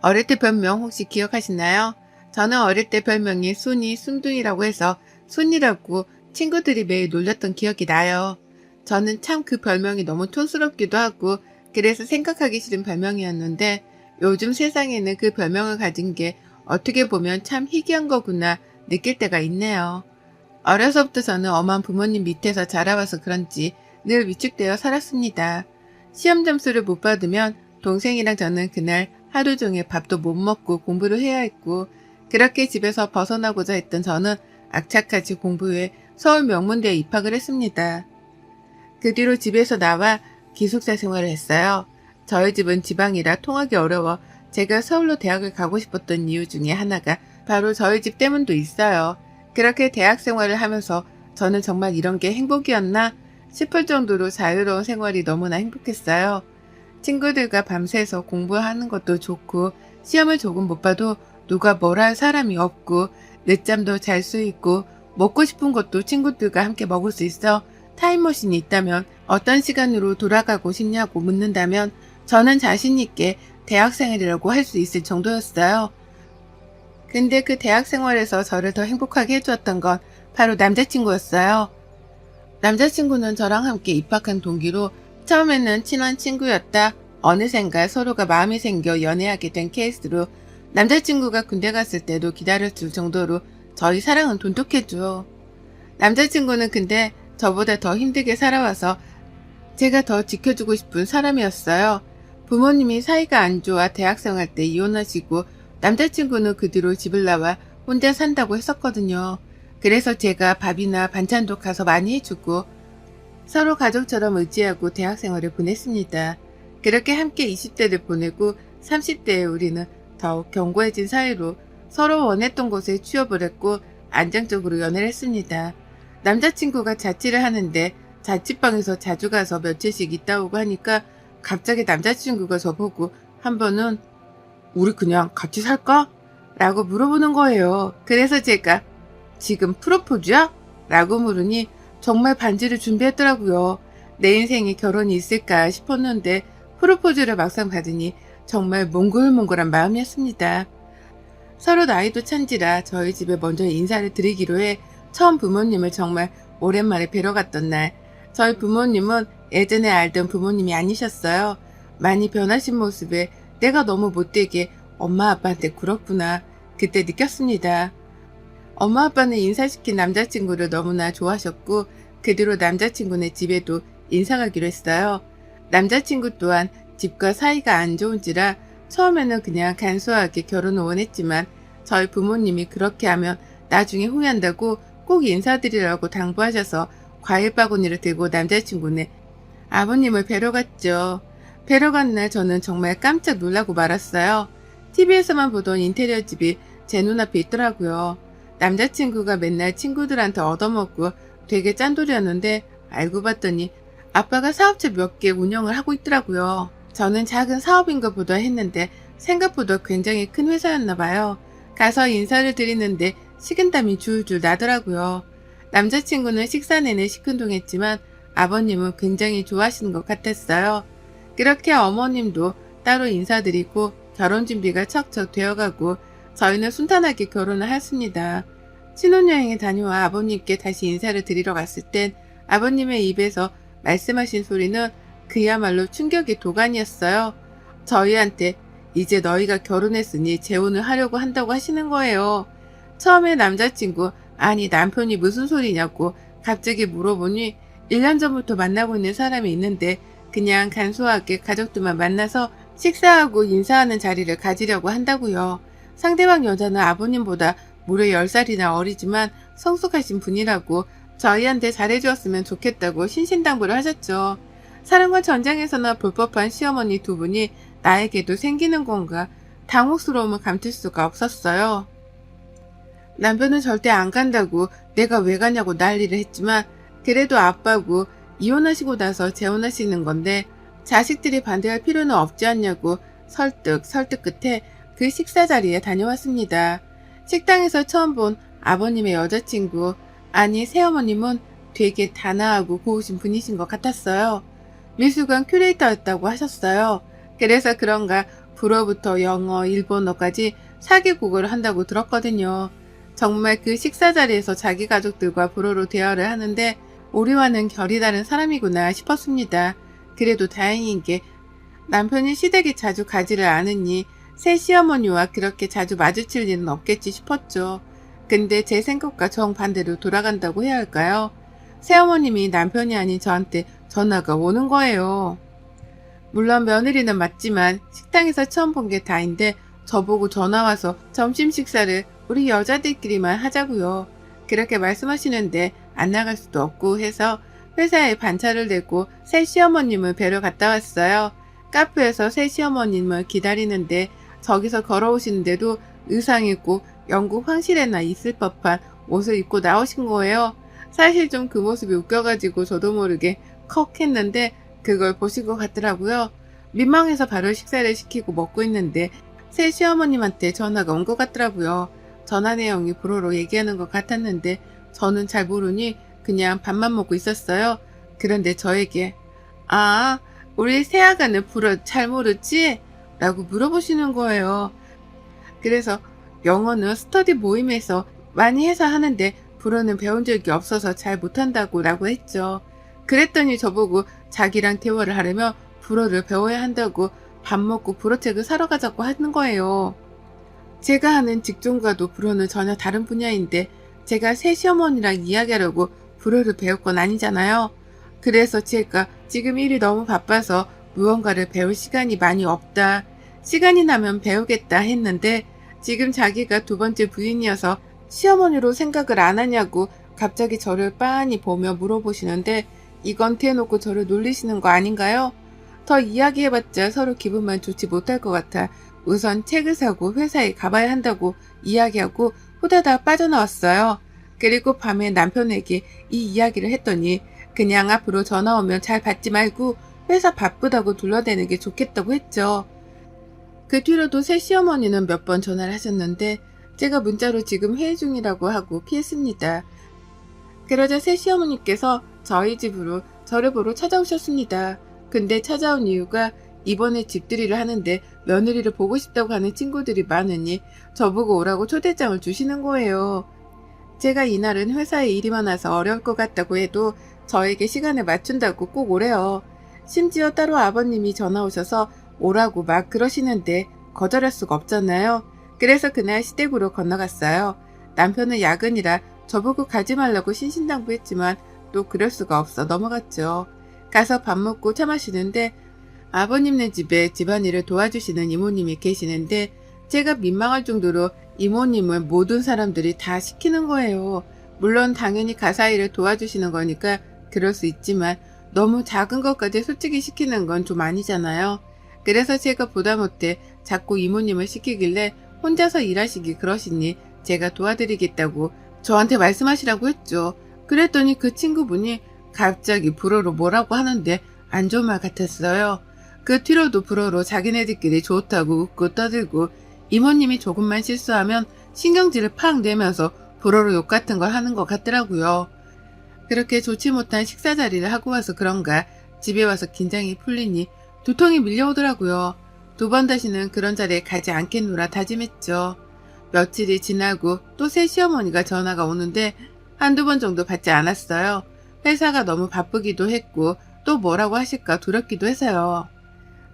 어릴 때 별명 혹시 기억하시나요? 저는 어릴 때 별명이 순이 순둥이라고 해서 순이라고 친구들이 매일 놀렸던 기억이 나요. 저는 참 그 별명이 너무 촌스럽기도 하고 그래서 생각하기 싫은 별명이었는데 요즘 세상에는 그 별명을 가진 게 어떻게 보면 참 희귀한 거구나 느낄 때가 있네요. 어려서부터 저는 엄한 부모님 밑에서 자라와서 그런지 늘 위축되어 살았습니다. 시험 점수를 못 받으면 동생이랑 저는 그날 하루 종일 밥도 못 먹고 공부를 해야 했고, 그렇게 집에서 벗어나고자 했던 저는 악착같이 공부해 서울 명문대에 입학을 했습니다. 그 뒤로 집에서 나와 기숙사 생활을 했어요. 저희 집은 지방이라 통하기 어려워 제가 서울로 대학을 가고 싶었던 이유 중에 하나가 바로 저희 집 때문도 있어요. 그렇게 대학 생활을 하면서 저는 정말 이런 게 행복이었나 싶을 정도로 자유로운 생활이 너무나 행복했어요. 친구들과 밤새서 공부하는 것도 좋고 시험을 조금 못 봐도 누가 뭘 할 사람이 없고 늦잠도 잘 수 있고 먹고 싶은 것도 친구들과 함께 먹을 수 있어 타임머신이 있다면 어떤 시간으로 돌아가고 싶냐고 묻는다면 저는 자신 있게 대학생활이라고 할 수 있을 정도였어요. 근데 그 대학생활에서 저를 더 행복하게 해주었던 건 바로 남자친구였어요. 남자친구는 저랑 함께 입학한 동기로 처음에는 친한 친구였다 어느샌가 서로가 마음이 생겨 연애하게 된 케이스로 남자친구가 군대 갔을 때도 기다려줄 정도로 저희 사랑은 돈독했죠. 남자친구는 근데 저보다 더 힘들게 살아와서 제가 더 지켜주고 싶은 사람이었어요. 부모님이 사이가 안 좋아 대학생활 때 이혼하시고 남자친구는 그 뒤로 집을 나와 혼자 산다고 했었거든요. 그래서 제가 밥이나 반찬도 가서 많이 해주고 서로 가족처럼 의지하고 대학생활을 보냈습니다. 그렇게 함께 20대를 보내고 30대에 우리는 더욱 견고해진 사이로 서로 원했던 곳에 취업을 했고 안정적으로 연애를 했습니다. 남자친구가 자취를 하는데 자취방에서 자주 가서 며칠씩 있다 오고 하니까 갑자기 남자친구가 저보고 한 번은 우리 그냥 같이 살까? 라고 물어보는 거예요. 그래서 제가 지금 프로포즈야? 라고 물으니 정말 반지를 준비했더라고요. 내 인생에 결혼이 있을까 싶었는데 프로포즈를 막상 받으니 정말 몽글몽글한 마음이었습니다. 서로 나이도 찬지라 저희 집에 먼저 인사를 드리기로 해 처음 부모님을 정말 오랜만에 뵈러 갔던 날 저희 부모님은 예전에 알던 부모님이 아니셨어요. 많이 변하신 모습에 내가 너무 못되게 엄마 아빠한테 굴었구나 그때 느꼈습니다. 엄마 아빠는 인사시킨 남자친구를 너무나 좋아하셨고 그 뒤로 남자친구네 집에도 인사가기로 했어요. 남자친구 또한 집과 사이가 안 좋은지라 처음에는 그냥 간소하게 결혼을 원했지만 저희 부모님이 그렇게 하면 나중에 후회한다고 꼭 인사드리라고 당부하셔서 과일 바구니를 들고 남자친구네 아버님을 뵈러 갔죠. 뵈러 간 날 저는 정말 깜짝 놀라고 말았어요. TV에서만 보던 인테리어 집이 제 눈앞에 있더라고요. 남자친구가 맨날 친구들한테 얻어먹고 되게 짠돌이었는데 알고 봤더니 아빠가 사업체 몇 개 운영을 하고 있더라고요. 저는 작은 사업인가 보다 했는데 생각보다 굉장히 큰 회사였나 봐요. 가서 인사를 드리는데 식은땀이 줄줄 나더라고요. 남자친구는 식사 내내 시큰둥했지만 아버님은 굉장히 좋아하시는 것 같았어요. 그렇게 어머님도 따로 인사드리고 결혼 준비가 척척 되어가고 저희는 순탄하게 결혼을 했습니다. 신혼여행에 다녀와 아버님께 다시 인사를 드리러 갔을 땐 아버님의 입에서 말씀하신 소리는 그야말로 충격의 도가니였어요. 저희한테 이제 너희가 결혼했으니 재혼을 하려고 한다고 하시는 거예요. 처음에 남자친구 아니 남편이 무슨 소리냐고 갑자기 물어보니 1년 전부터 만나고 있는 사람이 있는데 그냥 간소하게 가족들만 만나서 식사하고 인사하는 자리를 가지려고 한다고요. 상대방 여자는 아버님보다 무려 10살이나 어리지만 성숙하신 분이라고 저희한테 잘해주었으면 좋겠다고 신신당부를 하셨죠. 사랑과 전쟁에서나 볼 법한 시어머니 두 분이 나에게도 생기는 건가 당혹스러움을 감출 수가 없었어요. 남편은 절대 안 간다고 내가 왜 가냐고 난리를 했지만 그래도 아빠고 이혼하시고 나서 재혼하시는 건데 자식들이 반대할 필요는 없지 않냐고 설득 끝에 그 식사 자리에 다녀왔습니다. 식당에서 처음 본 아버님의 여자친구 아니 새어머님은 되게 단아하고 고우신 분이신 것 같았어요. 미술관 큐레이터였다고 하셨어요. 그래서 그런가 불어부터 영어, 일본어까지 4개국어를 한다고 들었거든요. 정말 그 식사 자리에서 자기 가족들과 불어로 대화를 하는데 우리와는 결이 다른 사람이구나 싶었습니다. 그래도 다행인 게 남편이 시댁에 자주 가지를 않으니 새 시어머니와 그렇게 자주 마주칠 일은 없겠지 싶었죠. 근데 제 생각과 정반대로 돌아간다고 해야 할까요? 새어머님이 남편이 아닌 저한테 전화가 오는 거예요. 물론 며느리는 맞지만 식당에서 처음 본 게 다인데 저보고 전화와서 점심 식사를 우리 여자들끼리만 하자고요. 그렇게 말씀하시는데 안 나갈 수도 없고 해서 회사에 반차를 내고 새 시어머님을 뵈러 갔다 왔어요. 카페에서 새 시어머님을 기다리는데 저기서 걸어오시는데도 의상이 꼭 영국 황실에나 있을 법한 옷을 입고 나오신 거예요. 사실 좀 그 모습이 웃겨가지고 저도 모르게 컥 했는데 그걸 보신 것 같더라고요. 민망해서 바로 식사를 시키고 먹고 있는데 새 시어머님한테 전화가 온 것 같더라고요. 전화 내용이 불어로 얘기하는 것 같았는데 저는 잘 모르니 그냥 밥만 먹고 있었어요. 그런데 저에게 아, 우리 새아가는 불어 잘 모르지? 라고 물어보시는 거예요. 그래서 영어는 스터디 모임에서 많이 해서 하는데 불어는 배운 적이 없어서 잘 못한다고 라고 했죠. 그랬더니 저보고 자기랑 대화를 하려면 불어를 배워야 한다고 밥 먹고 불어책을 사러 가자고 하는 거예요. 제가 하는 직종과도 불어는 전혀 다른 분야인데 제가 새 시어머니랑 이야기하려고 불어를 배울 건 아니잖아요. 그래서 제가 지금 일이 너무 바빠서 무언가를 배울 시간이 많이 없다. 시간이 나면 배우겠다 했는데 지금 자기가 두 번째 부인이어서 시어머니로 생각을 안 하냐고 갑자기 저를 빤히 보며 물어보시는데 이건 대놓고 저를 놀리시는 거 아닌가요? 더 이야기해봤자 서로 기분만 좋지 못할 것 같아 우선 책을 사고 회사에 가봐야 한다고 이야기하고 후다닥 빠져나왔어요. 그리고 밤에 남편에게 이 이야기를 했더니 그냥 앞으로 전화 오면 잘 받지 말고 회사 바쁘다고 둘러대는 게 좋겠다고 했죠. 그 뒤로도 새 시어머니는 몇 번 전화를 하셨는데 제가 문자로 지금 회의 중이라고 하고 피했습니다. 그러자 새 시어머니께서 저희 집으로 저를 보러 찾아오셨습니다. 근데 찾아온 이유가 이번에 집들이를 하는데 며느리를 보고 싶다고 하는 친구들이 많으니 저보고 오라고 초대장을 주시는 거예요. 제가 이날은 회사에 일이 많아서 어려울 것 같다고 해도 저에게 시간을 맞춘다고 꼭 오래요. 심지어 따로 아버님이 전화 오셔서 오라고 막 그러시는데 거절할 수가 없잖아요. 그래서 그날 시댁으로 건너갔어요. 남편은 야근이라 저보고 가지 말라고 신신당부했지만 또 그럴 수가 없어 넘어갔죠. 가서 밥 먹고 차 마시는데 아버님네 집에 집안일을 도와주시는 이모님이 계시는데 제가 민망할 정도로 이모님을 모든 사람들이 다 시키는 거예요. 물론 당연히 가사일을 도와주시는 거니까 그럴 수 있지만 너무 작은 것까지 솔직히 시키는 건 좀 아니잖아요. 그래서 제가 보다 못해 자꾸 이모님을 시키길래 혼자서 일하시기 그러시니 제가 도와드리겠다고 저한테 말씀하시라고 했죠. 그랬더니 그 친구분이 갑자기 불어로 뭐라고 하는데 안 좋은 말 같았어요. 그 뒤로도 불어로 자기네들끼리 좋다고 웃고 떠들고 이모님이 조금만 실수하면 신경질을 팍 내면서 불어로 욕 같은 걸 하는 것 같더라고요. 그렇게 좋지 못한 식사 자리를 하고 와서 그런가 집에 와서 긴장이 풀리니 두통이 밀려오더라고요. 두 번 다시는 그런 자리에 가지 않겠노라 다짐했죠. 며칠이 지나고 또 새 시어머니가 전화가 오는데 한두 번 정도 받지 않았어요. 회사가 너무 바쁘기도 했고 또 뭐라고 하실까 두렵기도 해서요.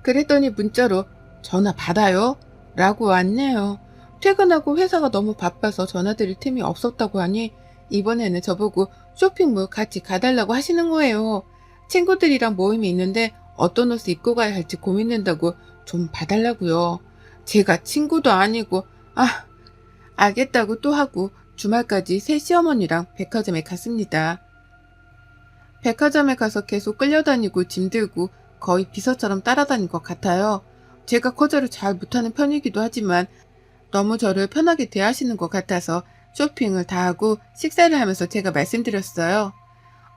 그랬더니 문자로 전화 받아요? 라고 왔네요. 퇴근하고 회사가 너무 바빠서 전화드릴 틈이 없었다고 하니 이번에는 저보고 쇼핑몰 같이 가달라고 하시는 거예요. 친구들이랑 모임이 있는데 어떤 옷을 입고 가야 할지 고민된다고 좀 봐달라고요. 제가 친구도 아니고 알겠다고 또 하고 주말까지 새 시어머니랑 백화점에 갔습니다. 백화점에 가서 계속 끌려다니고 짐 들고 거의 비서처럼 따라다닌 것 같아요. 제가 거절을 잘 못하는 편이기도 하지만 너무 저를 편하게 대하시는 것 같아서 쇼핑을 다 하고 식사를 하면서 제가 말씀드렸어요.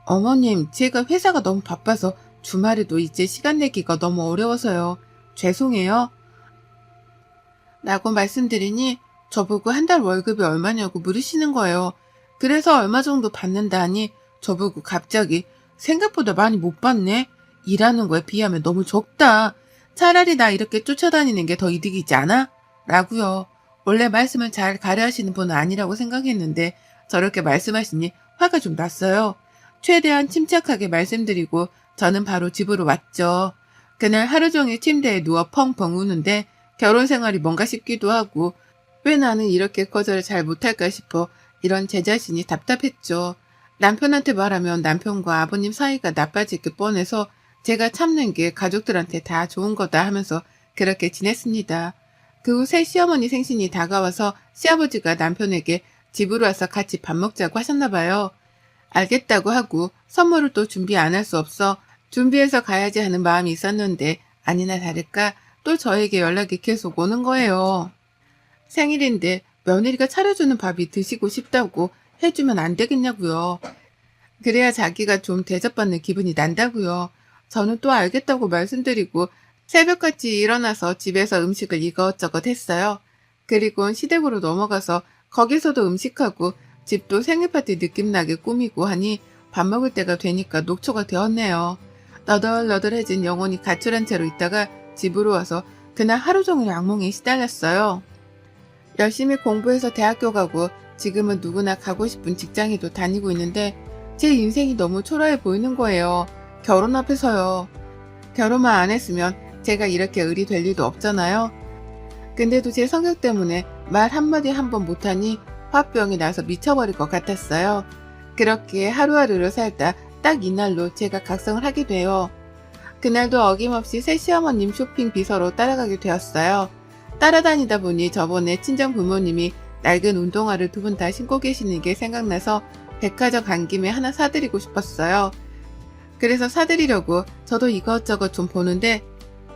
어머님, 제가 회사가 너무 바빠서 주말에도 이제 시간 내기가 너무 어려워서요. 죄송해요. 라고 말씀드리니 저보고 한 달 월급이 얼마냐고 물으시는 거예요. 그래서 얼마 정도 받는다 하니 저보고 갑자기 생각보다 많이 못 받네. 일하는 거에 비하면 너무 적다. 차라리 나 이렇게 쫓아다니는 게 더 이득이지 않아? 라고요. 원래 말씀을 잘 가려하시는 분은 아니라고 생각했는데 저렇게 말씀하시니 화가 좀 났어요. 최대한 침착하게 말씀드리고 저는 바로 집으로 왔죠. 그날 하루 종일 침대에 누워 펑펑 우는데 결혼 생활이 뭔가 싶기도 하고 왜 나는 이렇게 거절을 잘 못할까 싶어 이런 제 자신이 답답했죠. 남편한테 말하면 남편과 아버님 사이가 나빠질 게 뻔해서 제가 참는 게 가족들한테 다 좋은 거다 하면서 그렇게 지냈습니다. 그 후 새 시어머니 생신이 다가와서 시아버지가 남편에게 집으로 와서 같이 밥 먹자고 하셨나 봐요. 알겠다고 하고 선물을 또 준비 안 할 수 없어 준비해서 가야지 하는 마음이 있었는데 아니나 다를까 또 저에게 연락이 계속 오는 거예요. 생일인데 며느리가 차려주는 밥이 드시고 싶다고 해주면 안 되겠냐고요. 그래야 자기가 좀 대접받는 기분이 난다고요. 저는 또 알겠다고 말씀드리고 새벽같이 일어나서 집에서 음식을 이것저것 했어요. 그리고 시댁으로 넘어가서 거기서도 음식하고 집도 생일 파티 느낌 나게 꾸미고 하니 밥 먹을 때가 되니까 녹초가 되었네요. 너덜너덜해진 영혼이 가출한 채로 있다가 집으로 와서 그날 하루 종일 악몽에 시달렸어요. 열심히 공부해서 대학교 가고 지금은 누구나 가고 싶은 직장에도 다니고 있는데 제 인생이 너무 초라해 보이는 거예요. 결혼 앞에서요. 결혼만 안 했으면 제가 이렇게 을이 될 리도 없잖아요. 근데도 제 성격 때문에 말 한마디 한 번 못하니 화병이 나서 미쳐버릴 것 같았어요. 그렇게 하루하루를 살다 딱 이날로 제가 각성을 하게 돼요. 그날도 어김없이 새 시어머님 쇼핑 비서로 따라가게 되었어요. 따라다니다 보니 저번에 친정 부모님이 낡은 운동화를 두 분 다 신고 계시는 게 생각나서 백화점 간 김에 하나 사드리고 싶었어요. 그래서 사드리려고 저도 이것저것 좀 보는데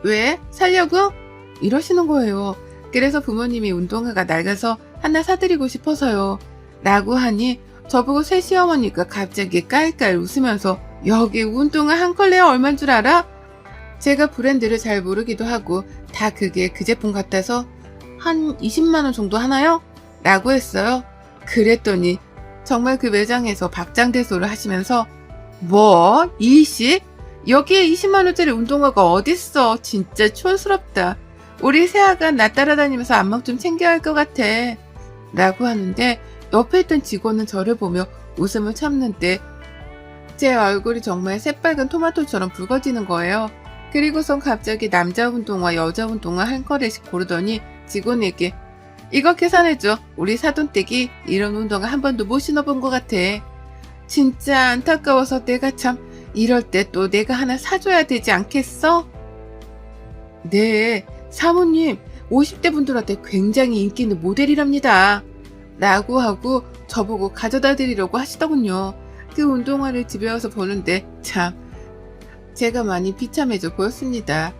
왜? 살려고? 이러시는 거예요. 그래서 부모님이 운동화가 낡아서 하나 사드리고 싶어서요. 라고 하니 저보고 새 시어머니가 갑자기 깔깔 웃으면서 여기 운동화 한 컬레에 얼만 줄 알아? 제가 브랜드를 잘 모르기도 하고 다 그게 그 제품 같아서 한 20만원 정도 하나요? 라고 했어요. 그랬더니 정말 그 매장에서 박장대소를 하시면서 뭐? 20? 여기에 20만원짜리 운동화가 어딨어. 진짜 촌스럽다. 우리 새아가 나 따라다니면서 안목 좀 챙겨야 할 것 같아. 라고 하는데 옆에 있던 직원은 저를 보며 웃음을 참는데 제 얼굴이 정말 새빨간 토마토처럼 붉어지는 거예요. 그리고선 갑자기 남자 운동화, 여자 운동화 한 컬레씩 고르더니 직원에게 이거 계산해줘. 우리 사돈댁이 이런 운동화 한 번도 못 신어본 것 같아. 진짜 안타까워서 내가 참 이럴 때 또 내가 하나 사줘야 되지 않겠어? 네, 사모님 50대 분들한테 굉장히 인기 있는 모델이랍니다. 라고 하고 저보고 가져다 드리려고 하시더군요. 그 운동화를 집에 와서 보는데 참 제가 많이 비참해져 보였습니다.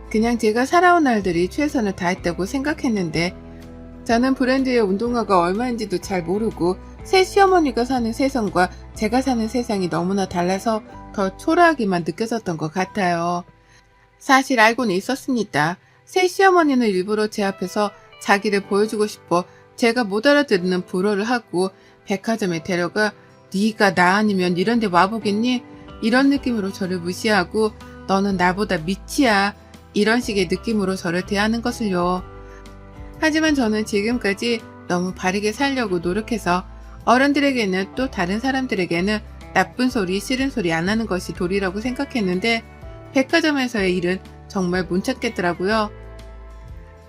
그냥 제가 살아온 날들이 최선을 다했다고 생각했는데 저는 브랜드의 운동화가 얼마인지도 잘 모르고 새 시어머니가 사는 세상과 제가 사는 세상이 너무나 달라서 더 초라하게만 느껴졌던 것 같아요. 사실 알고는 있었습니다. 새 시어머니는 일부러 제 앞에서 자기를 보여주고 싶어 제가 못 알아듣는 불어를 하고 백화점에 데려가 네가 나 아니면 이런 데 와보겠니? 이런 느낌으로 저를 무시하고 너는 나보다 밑이야. 이런 식의 느낌으로 저를 대하는 것을요. 하지만 저는 지금까지 너무 바르게 살려고 노력해서 어른들에게는 또 다른 사람들에게는 나쁜 소리, 싫은 소리 안 하는 것이 도리라고 생각했는데 백화점에서의 일은 정말 못 찾겠더라고요.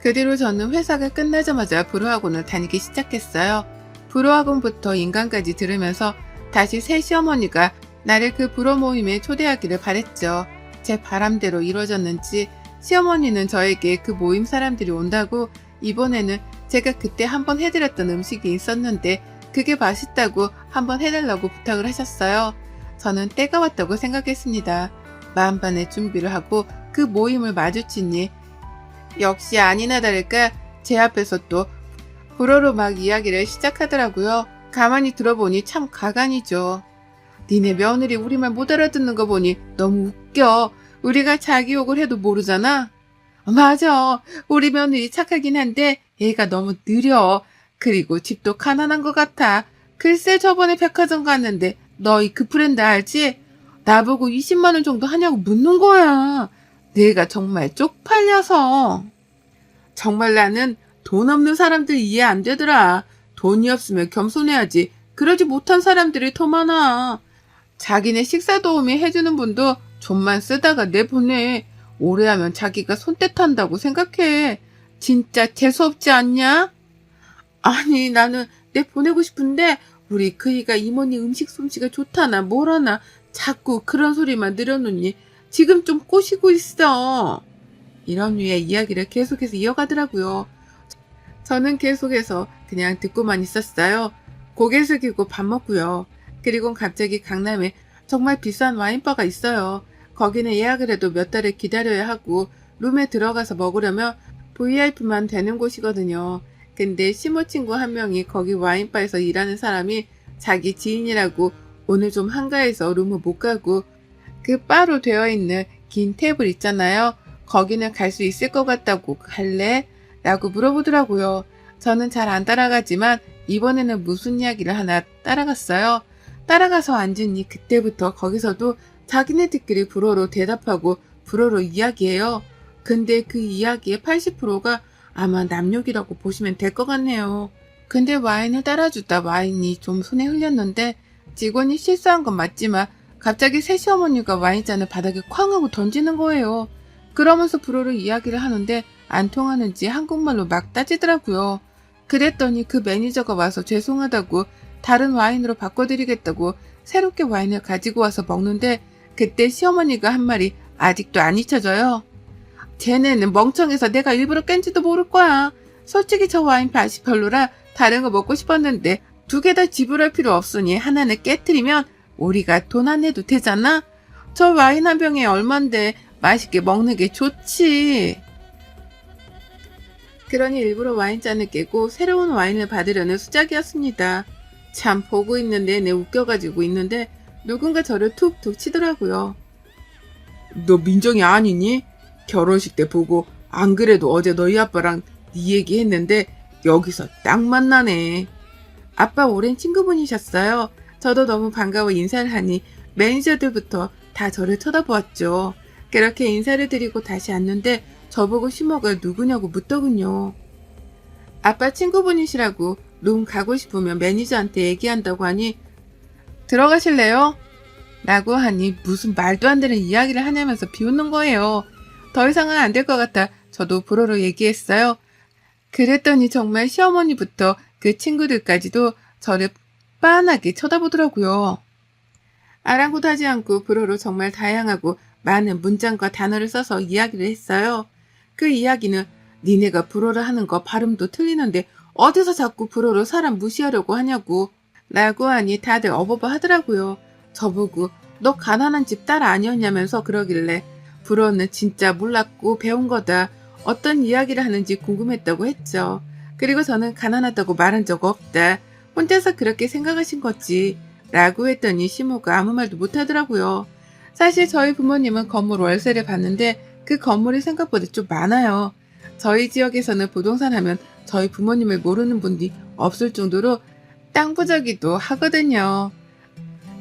그 뒤로 저는 회사가 끝나자마자 불어학원을 다니기 시작했어요. 불어학원부터 인간까지 들으면서 다시 새 시어머니가 나를 그 불어 모임에 초대하기를 바랬죠. 제 바람대로 이루어졌는지 시어머니는 저에게 그 모임 사람들이 온다고 이번에는 제가 그때 한번 해드렸던 음식이 있었는데 그게 맛있다고 한번 해달라고 부탁을 하셨어요. 저는 때가 왔다고 생각했습니다. 만반의 준비를 하고 그 모임을 마주치니 역시 아니나 다를까 제 앞에서 또 불어로 막 이야기를 시작하더라고요. 가만히 들어보니 참 가관이죠. 니네 며느리 우리말 못 알아듣는 거 보니 너무 웃겨. 우리가 자기 욕을 해도 모르잖아. 맞아. 우리 며느리 착하긴 한데 얘가 너무 느려. 그리고 집도 가난한 것 같아. 글쎄 저번에 백화점 갔는데 너희 그 브랜드 알지? 나보고 20만원 정도 하냐고 묻는 거야. 내가 정말 쪽팔려서. 정말 나는 돈 없는 사람들 이해 안 되더라. 돈이 없으면 겸손해야지. 그러지 못한 사람들이 더 많아. 자기네 식사 도우미 해주는 분도 좀만 쓰다가 내보내. 오래 하면 자기가 손때 탄다고 생각해. 진짜 재수없지 않냐? 아니, 나는 내 보내고 싶은데 우리 그이가 이모니 음식 솜씨가 좋다나 뭐라나 자꾸 그런 소리만 늘어놓니 지금 좀 꼬시고 있어. 이런 류의 이야기를 계속해서 이어가더라고요. 저는 계속해서 그냥 듣고만 있었어요. 고개 숙이고 밥 먹고요. 그리고 갑자기 강남에 정말 비싼 와인바가 있어요. 거기는 예약을 해도 몇 달을 기다려야 하고 룸에 들어가서 먹으려면 VIP만 되는 곳이거든요. 근데 시모 친구 한 명이 거기 와인바에서 일하는 사람이 자기 지인이라고 오늘 좀 한가해서 룸을 못 가고 그 바로 되어 있는 긴 테이블 있잖아요. 거기는 갈 수 있을 것 같다고 갈래? 라고 물어보더라고요. 저는 잘 안 따라가지만 이번에는 무슨 이야기를 하나 따라갔어요. 따라가서 앉으니 그때부터 거기서도 자기네들끼리 불어로 대답하고 불어로 이야기해요. 근데 그 이야기의 80%가 아마 남욕이라고 보시면 될 것 같네요. 근데 와인을 따라주다 와인이 좀 손에 흘렸는데 직원이 실수한 건 맞지만 갑자기 새 시어머니가 와인잔을 바닥에 쾅 하고 던지는 거예요. 그러면서 불어로 이야기를 하는데 안 통하는지 한국말로 막 따지더라고요. 그랬더니 그 매니저가 와서 죄송하다고 다른 와인으로 바꿔드리겠다고 새롭게 와인을 가지고 와서 먹는데 그때 시어머니가 한 말이 아직도 안 잊혀져요. 쟤네는 멍청해서 내가 일부러 깬지도 모를 거야. 솔직히 저 와인 맛이 별로라 다른 거 먹고 싶었는데 2개 다 지불할 필요 없으니 하나는 깨트리면 우리가 돈 안 내도 되잖아? 저 와인 한 병에 얼만데 맛있게 먹는 게 좋지. 그러니 일부러 와인잔을 깨고 새로운 와인을 받으려는 수작이었습니다. 참 보고 있는 내내 웃겨가지고 있는데 누군가 저를 툭툭 치더라고요. 너 민정이 아니니? 결혼식 때 보고 안 그래도 어제 너희 아빠랑 네 얘기했는데 여기서 딱 만나네. 아빠 오랜 친구분이셨어요. 저도 너무 반가워 인사를 하니 매니저들부터 다 저를 쳐다보았죠. 그렇게 인사를 드리고 다시 앉는데 저보고 시모가 누구냐고 묻더군요. 아빠 친구분이시라고 룸 가고 싶으면 매니저한테 얘기한다고 하니 들어가실래요? 라고 하니 무슨 말도 안 되는 이야기를 하냐면서 비웃는 거예요. 더 이상은 안 될 것 같아 저도 불어로 얘기했어요. 그랬더니 정말 시어머니부터 그 친구들까지도 저를 빤하게 쳐다보더라고요. 아랑곳하지 않고 불어로 정말 다양하고 많은 문장과 단어를 써서 이야기를 했어요. 그 이야기는 니네가 불어를 하는 거 발음도 틀리는데 어디서 자꾸 불어로 사람 무시하려고 하냐고 라고 하니 다들 어버버 하더라고요. 저보고 너 가난한 집 딸 아니었냐면서 그러길래 불어는 진짜 몰랐고 배운 거다. 어떤 이야기를 하는지 궁금했다고 했죠. 그리고 저는 가난하다고 말한 적 없다. 혼자서 그렇게 생각하신 거지. 라고 했더니 시모가 아무 말도 못하더라고요. 사실 저희 부모님은 건물 월세를 받는데 그 건물이 생각보다 좀 많아요. 저희 지역에서는 부동산 하면 저희 부모님을 모르는 분이 없을 정도로 땅 부자기도 하거든요.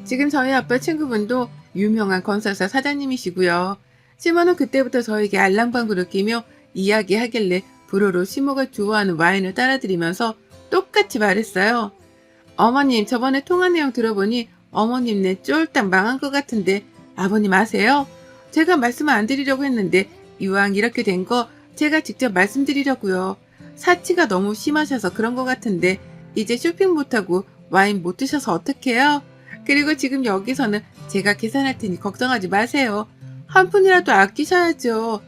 지금 저희 아빠 친구분도 유명한 건설사 사장님이시고요. 시모는 그때부터 저에게 알랑방구를 끼며 이야기하길래 불어로 시모가 좋아하는 와인을 따라드리면서 똑같이 말했어요. 어머님 저번에 통화 내용 들어보니 어머님네 쫄딱 망한 것 같은데 아버님 아세요? 제가 말씀을 안 드리려고 했는데 이왕 이렇게 된 거 제가 직접 말씀드리려고요. 사치가 너무 심하셔서 그런 것 같은데 이제 쇼핑 못하고 와인 못 드셔서 어떡해요? 그리고 지금 여기서는 제가 계산할 테니 걱정하지 마세요. 한 푼이라도 아끼셔야죠.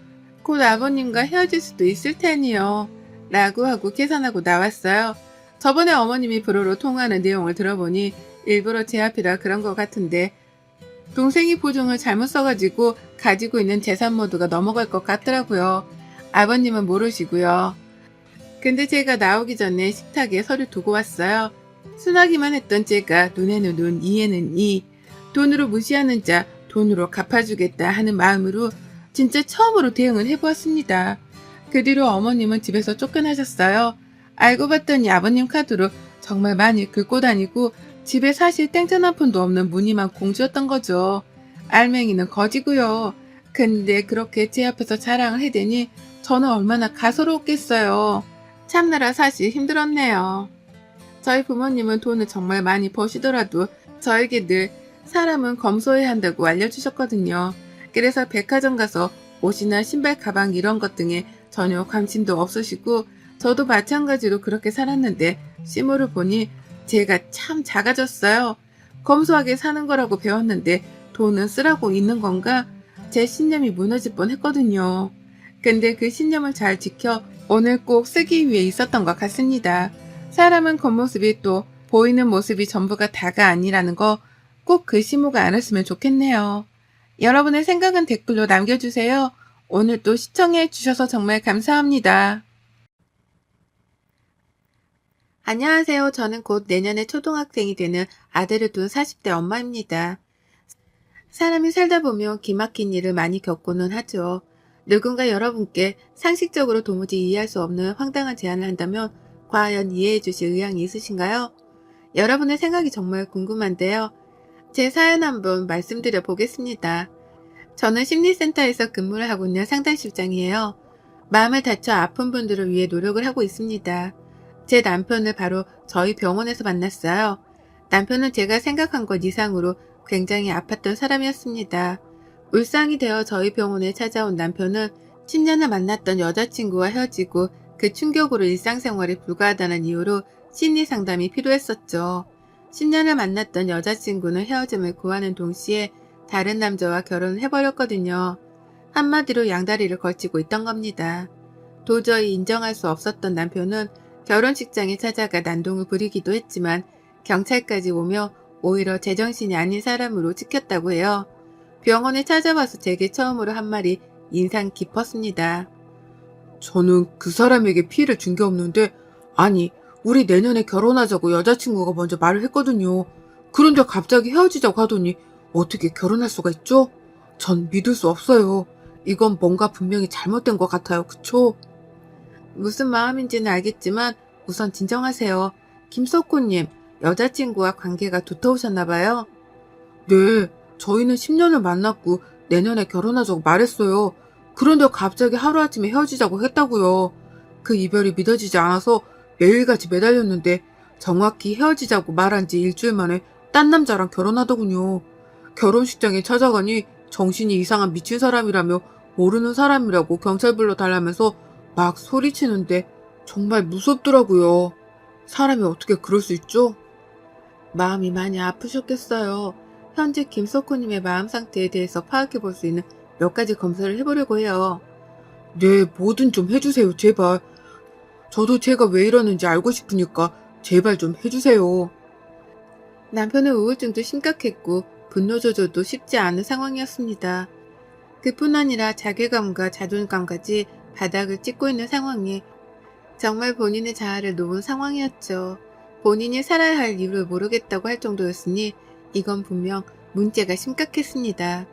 곧 아버님과 헤어질 수도 있을 테니요. 라고 하고 계산하고 나왔어요. 저번에 어머님이 불어로 통화하는 내용을 들어보니 일부러 제 앞이라 그런 것 같은데 동생이 보증을 잘못 써가지고 가지고 있는 재산 모두가 넘어갈 것 같더라고요. 아버님은 모르시고요. 근데 제가 나오기 전에 식탁에 서류 두고 왔어요. 순하기만 했던 제가 눈에는 눈, 이에는 이, 돈으로 무시하는 자 돈으로 갚아주겠다 하는 마음으로 진짜 처음으로 대응을 해보았습니다. 그 뒤로 어머님은 집에서 쫓겨나셨어요. 알고 봤더니 아버님 카드로 정말 많이 긁고 다니고 집에 사실 땡전 한 푼도 없는 무늬만 공주였던 거죠. 알맹이는 거지고요. 근데 그렇게 제 앞에서 자랑을 해대니 저는 얼마나 가소로웠겠어요. 참느라 사실 힘들었네요. 저희 부모님은 돈을 정말 많이 버시더라도 저에게 늘 사람은 검소해야 한다고 알려주셨거든요. 그래서 백화점 가서 옷이나 신발, 가방 이런 것 등에 전혀 관심도 없으시고 저도 마찬가지로 그렇게 살았는데 시무를 보니 제가 참 작아졌어요. 검소하게 사는 거라고 배웠는데 돈은 쓰라고 있는 건가? 제 신념이 무너질 뻔했거든요. 근데 그 신념을 잘 지켜 오늘 꼭 쓰기 위해 있었던 것 같습니다. 사람은 겉모습이 또 보이는 모습이 전부가 다가 아니라는 거 꼭 그 시무가 알았으면 좋겠네요. 여러분의 생각은 댓글로 남겨주세요. 오늘 또 시청해 주셔서 정말 감사합니다. 안녕하세요. 저는 곧 내년에 초등학생이 되는 아들을 둔 40대 엄마입니다. 사람이 살다 보면 기막힌 일을 많이 겪고는 하죠. 누군가 여러분께 상식적으로 도무지 이해할 수 없는 황당한 제안을 한다면 과연 이해해 주실 의향이 있으신가요? 여러분의 생각이 정말 궁금한데요. 제 사연 한번 말씀드려 보겠습니다. 저는 심리센터에서 근무를 하고 있는 상담실장이에요. 마음을 다쳐 아픈 분들을 위해 노력을 하고 있습니다. 제 남편을 바로 저희 병원에서 만났어요. 남편은 제가 생각한 것 이상으로 굉장히 아팠던 사람이었습니다. 울상이 되어 저희 병원에 찾아온 남편은 10년을 만났던 여자친구와 헤어지고 그 충격으로 일상생활이 불가하다는 이유로 심리 상담이 필요했었죠. 10년을 만났던 여자친구는 헤어짐을 구하는 동시에 다른 남자와 결혼을 해버렸거든요. 한마디로 양다리를 걸치고 있던 겁니다. 도저히 인정할 수 없었던 남편은 결혼식장에 찾아가 난동을 부리기도 했지만 경찰까지 오며 오히려 제정신이 아닌 사람으로 찍혔다고 해요. 병원에 찾아와서 제게 처음으로 한 말이 인상 깊었습니다. 저는 그 사람에게 피해를 준 게 없는데, 아니, 우리 내년에 결혼하자고 여자친구가 먼저 말을 했거든요. 그런데 갑자기 헤어지자고 하더니 어떻게 결혼할 수가 있죠? 전 믿을 수 없어요. 이건 뭔가 분명히 잘못된 것 같아요. 그쵸? 무슨 마음인지는 알겠지만 우선 진정하세요. 김석호님, 여자친구와 관계가 두터우셨나봐요. 네, 저희는 10년을 만났고 내년에 결혼하자고 말했어요. 그런데 갑자기 하루아침에 헤어지자고 했다고요. 그 이별이 믿어지지 않아서 매일같이 매달렸는데 정확히 헤어지자고 말한 지 일주일 만에 딴 남자랑 결혼하더군요. 결혼식장에 찾아가니 정신이 이상한 미친 사람이라며 모르는 사람이라고 경찰 불러달라면서 막 소리치는데 정말 무섭더라고요. 사람이 어떻게 그럴 수 있죠? 마음이 많이 아프셨겠어요. 현재 김석호님의 마음 상태에 대해서 파악해 볼 수 있는 몇 가지 검사를 해보려고 해요. 네, 뭐든 좀 해주세요, 제발. 저도 제가 왜 이러는지 알고 싶으니까 제발 좀 해주세요. 남편의 우울증도 심각했고 분노 조절도 쉽지 않은 상황이었습니다. 그뿐 아니라 자괴감과 자존감까지 바닥을 찍고 있는 상황이 정말 본인의 자아를 놓은 상황이었죠. 본인이 살아야 할 이유를 모르겠다고 할 정도였으니 이건 분명 문제가 심각했습니다.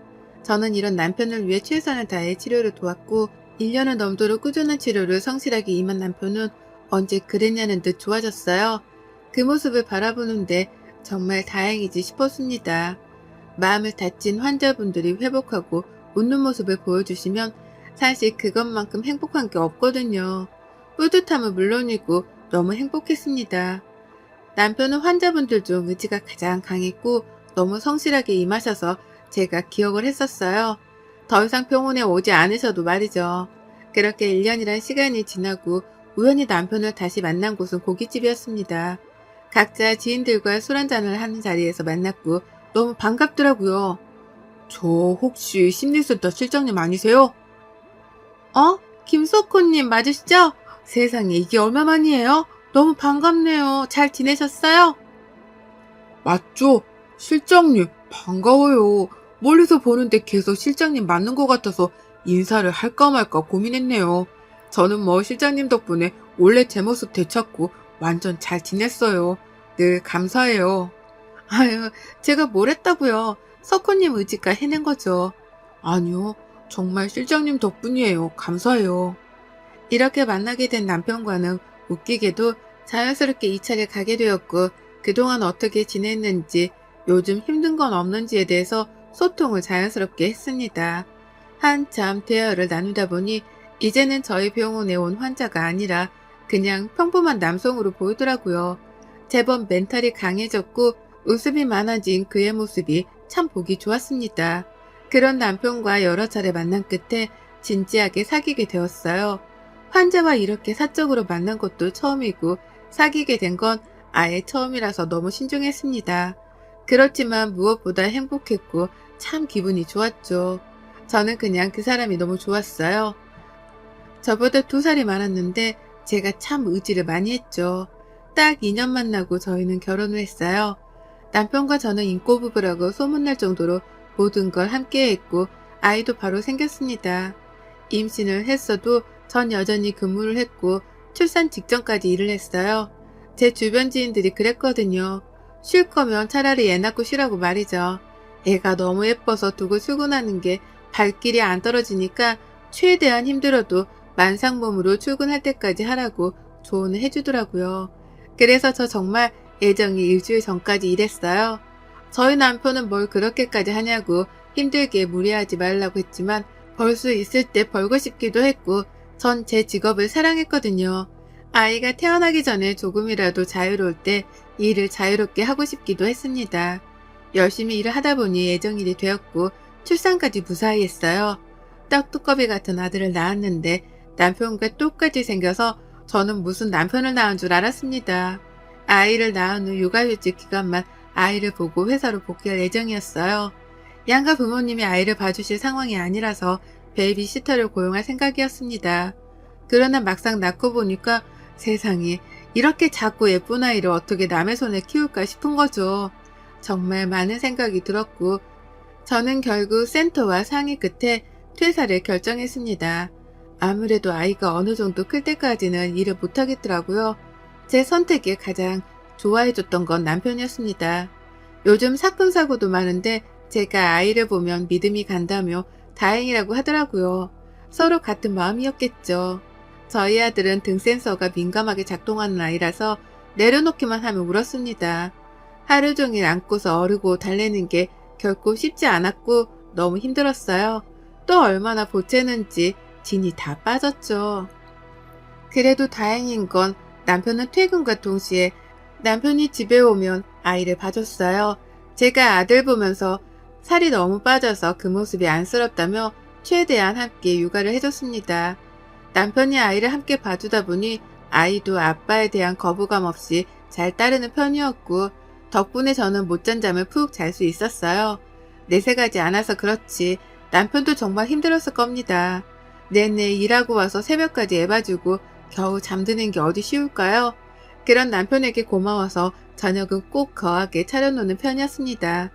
저는 이런 남편을 위해 최선을 다해 치료를 도왔고 1년을 넘도록 꾸준한 치료를 성실하게 임한 남편은 언제 그랬냐는 듯 좋아졌어요. 그 모습을 바라보는데 정말 다행이지 싶었습니다. 마음을 다친 환자분들이 회복하고 웃는 모습을 보여주시면 사실 그것만큼 행복한 게 없거든요. 뿌듯함은 물론이고 너무 행복했습니다. 남편은 환자분들 중 의지가 가장 강했고 너무 성실하게 임하셔서 제가 기억을 했었어요. 더 이상 병원에 오지 않으셔도 말이죠. 그렇게 1년이란 시간이 지나고 우연히 남편을 다시 만난 곳은 고깃집이었습니다. 각자 지인들과 술 한잔을 하는 자리에서 만났고 너무 반갑더라고요. 저 혹시 심리센터 실장님 아니세요? 김석호님 맞으시죠? 세상에 이게 얼마만이에요? 너무 반갑네요. 잘 지내셨어요? 맞죠? 실장님 반가워요. 멀리서 보는데 계속 실장님 맞는 것 같아서 인사를 할까 말까 고민했네요. 저는 뭐 실장님 덕분에 원래 제 모습 되찾고 완전 잘 지냈어요. 늘 감사해요. 아유, 제가 뭘 했다고요. 석호님 의지가 해낸 거죠. 아니요, 정말 실장님 덕분이에요. 감사해요. 이렇게 만나게 된 남편과는 웃기게도 자연스럽게 2차를 가게 되었고 그동안 어떻게 지냈는지 요즘 힘든 건 없는지에 대해서 소통을 자연스럽게 했습니다. 한참 대화를 나누다 보니 이제는 저희 병원에 온 환자가 아니라 그냥 평범한 남성으로 보이더라고요. 제법 멘탈이 강해졌고 웃음이 많아진 그의 모습이 참 보기 좋았습니다. 그런 남편과 여러 차례 만난 끝에 진지하게 사귀게 되었어요. 환자와 이렇게 사적으로 만난 것도 처음이고 사귀게 된 건 아예 처음이라서 너무 신중했습니다. 그렇지만 무엇보다 행복했고 참 기분이 좋았죠. 저는 그냥 그 사람이 너무 좋았어요. 저보다 2살이 많았는데 제가 참 의지를 많이 했죠. 딱 2년 만나고 저희는 결혼을 했어요. 남편과 저는 인꼬부부라고 소문날 정도로 모든 걸 함께 했고 아이도 바로 생겼습니다. 임신을 했어도 전 여전히 근무를 했고 출산 직전까지 일을 했어요. 제 주변 지인들이 그랬거든요. 쉴 거면 차라리 애 낳고 쉬라고 말이죠. 애가 너무 예뻐서 두고 출근하는 게 발길이 안 떨어지니까 최대한 힘들어도 만상몸으로 출근할 때까지 하라고 조언을 해주더라고요. 그래서 저 정말 예정이 일주일 전까지 일했어요. 저희 남편은 뭘 그렇게까지 하냐고 힘들게 무리하지 말라고 했지만 벌 수 있을 때 벌고 싶기도 했고 전 제 직업을 사랑했거든요. 아이가 태어나기 전에 조금이라도 자유로울 때 일을 자유롭게 하고 싶기도 했습니다. 열심히 일을 하다 보니 예정일이 되었고 출산까지 무사히 했어요. 떡두꺼비 같은 아들을 낳았는데 남편과 똑같이 생겨서 저는 무슨 남편을 낳은 줄 알았습니다. 아이를 낳은 후 육아휴직 기간만 아이를 보고 회사로 복귀할 예정이었어요. 양가 부모님이 아이를 봐주실 상황이 아니라서 베이비시터를 고용할 생각이었습니다. 그러나 막상 낳고 보니까 세상에 이렇게 작고 예쁜 아이를 어떻게 남의 손에 키울까 싶은 거죠. 정말 많은 생각이 들었고 저는 결국 센터와 상의 끝에 퇴사를 결정했습니다. 아무래도 아이가 어느 정도 클 때까지는 일을 못하겠더라고요. 제 선택에 가장 좋아해줬던 건 남편이었습니다. 요즘 사건 사고도 많은데 제가 아이를 보면 믿음이 간다며 다행이라고 하더라고요. 서로 같은 마음이었겠죠. 저희 아들은 등 센서가 민감하게 작동하는 아이라서 내려놓기만 하면 울었습니다. 하루 종일 안고서 어르고 달래는 게 결코 쉽지 않았고 너무 힘들었어요. 또 얼마나 보채는지 진이 다 빠졌죠. 그래도 다행인 건 남편은 퇴근과 동시에 남편이 집에 오면 아이를 봐줬어요. 제가 아들 보면서 살이 너무 빠져서 그 모습이 안쓰럽다며 최대한 함께 육아를 해줬습니다. 남편이 아이를 함께 봐주다 보니 아이도 아빠에 대한 거부감 없이 잘 따르는 편이었고 덕분에 저는 못 잔 잠을 푹 잘 수 있었어요. 내색하지 않아서 그렇지 남편도 정말 힘들었을 겁니다. 내내 일하고 와서 새벽까지 애 봐주고 겨우 잠드는 게 어디 쉬울까요? 그런 남편에게 고마워서 저녁은 꼭 거하게 차려놓는 편이었습니다.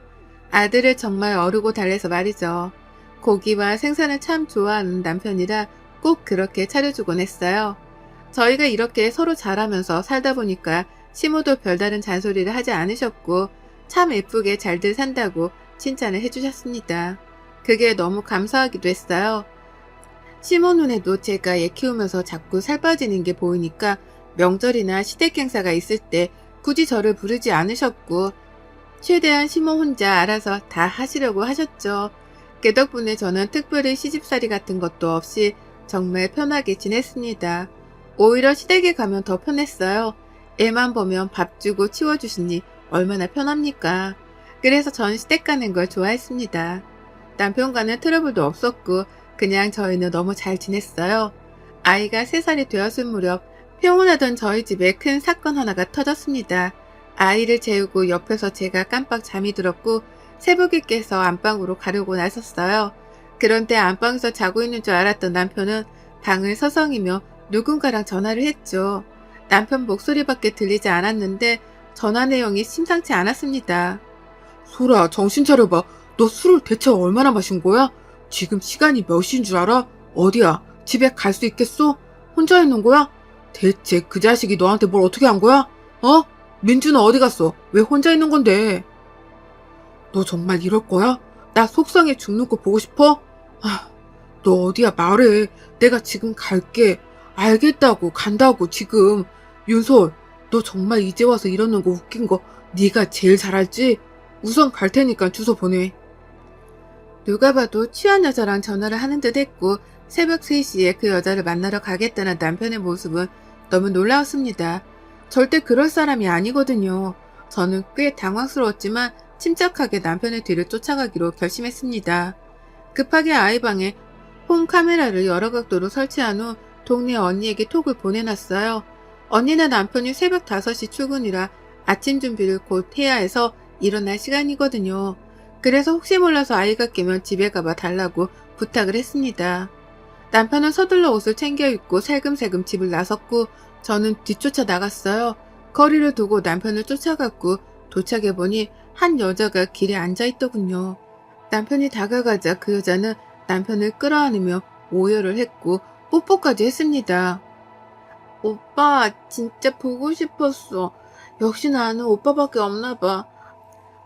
아들을 정말 어르고 달래서 말이죠. 고기와 생선을 참 좋아하는 남편이라 꼭 그렇게 차려주곤 했어요. 저희가 이렇게 서로 잘하면서 살다 보니까 시모도 별다른 잔소리를 하지 않으셨고 참 예쁘게 잘들 산다고 칭찬을 해주셨습니다. 그게 너무 감사하기도 했어요. 시모 눈에도 제가 애 키우면서 자꾸 살 빠지는 게 보이니까 명절이나 시댁 행사가 있을 때 굳이 저를 부르지 않으셨고 최대한 시모 혼자 알아서 다 하시려고 하셨죠. 그 덕분에 저는 특별히 시집살이 같은 것도 없이 정말 편하게 지냈습니다. 오히려 시댁에 가면 더 편했어요. 애만 보면 밥 주고 치워주시니 얼마나 편합니까? 그래서 전 시댁 가는 걸 좋아했습니다. 남편과는 트러블도 없었고 그냥 저희는 너무 잘 지냈어요. 아이가 3살이 되었을 무렵 평온하던 저희 집에 큰 사건 하나가 터졌습니다. 아이를 재우고 옆에서 제가 깜빡 잠이 들었고 새벽에 깨서 안방으로 가려고 나섰어요. 그런데 안방에서 자고 있는 줄 알았던 남편은 방을 서성이며 누군가랑 전화를 했죠. 남편 목소리밖에 들리지 않았는데 전화 내용이 심상치 않았습니다. 소라, 정신 차려봐. 너 술을 대체 얼마나 마신 거야? 지금 시간이 몇 시인 줄 알아? 어디야? 집에 갈 수 있겠어? 혼자 있는 거야? 대체 그 자식이 너한테 뭘 어떻게 한 거야? 어? 민주는 어디 갔어? 왜 혼자 있는 건데? 너 정말 이럴 거야? 나 속상해 죽는 거 보고 싶어? 아, 너 어디야? 말해. 내가 지금 갈게. 알겠다고, 간다고, 지금. 윤솔, 너 정말 이제 와서 이러는 거 웃긴 거 네가 제일 잘 알지? 우선 갈 테니까 주소 보내. 누가 봐도 취한 여자랑 전화를 하는 듯 했고 새벽 3시에 그 여자를 만나러 가겠다는 남편의 모습은 너무 놀라웠습니다. 절대 그럴 사람이 아니거든요. 저는 꽤 당황스러웠지만 침착하게 남편의 뒤를 쫓아가기로 결심했습니다. 급하게 아이방에 홈 카메라를 여러 각도로 설치한 후 동네 언니에게 톡을 보내놨어요. 언니네 남편이 새벽 5시 출근이라 아침 준비를 곧 해야 해서 일어날 시간이거든요. 그래서 혹시 몰라서 아이가 깨면 집에 가봐 달라고 부탁을 했습니다. 남편은 서둘러 옷을 챙겨 입고 살금살금 집을 나섰고 저는 뒤쫓아 나갔어요. 거리를 두고 남편을 쫓아갔고 도착해보니 한 여자가 길에 앉아있더군요. 남편이 다가가자 그 여자는 남편을 끌어안으며 오열을 했고 뽀뽀까지 했습니다. 오빠 진짜 보고 싶었어. 역시 나는 오빠밖에 없나봐.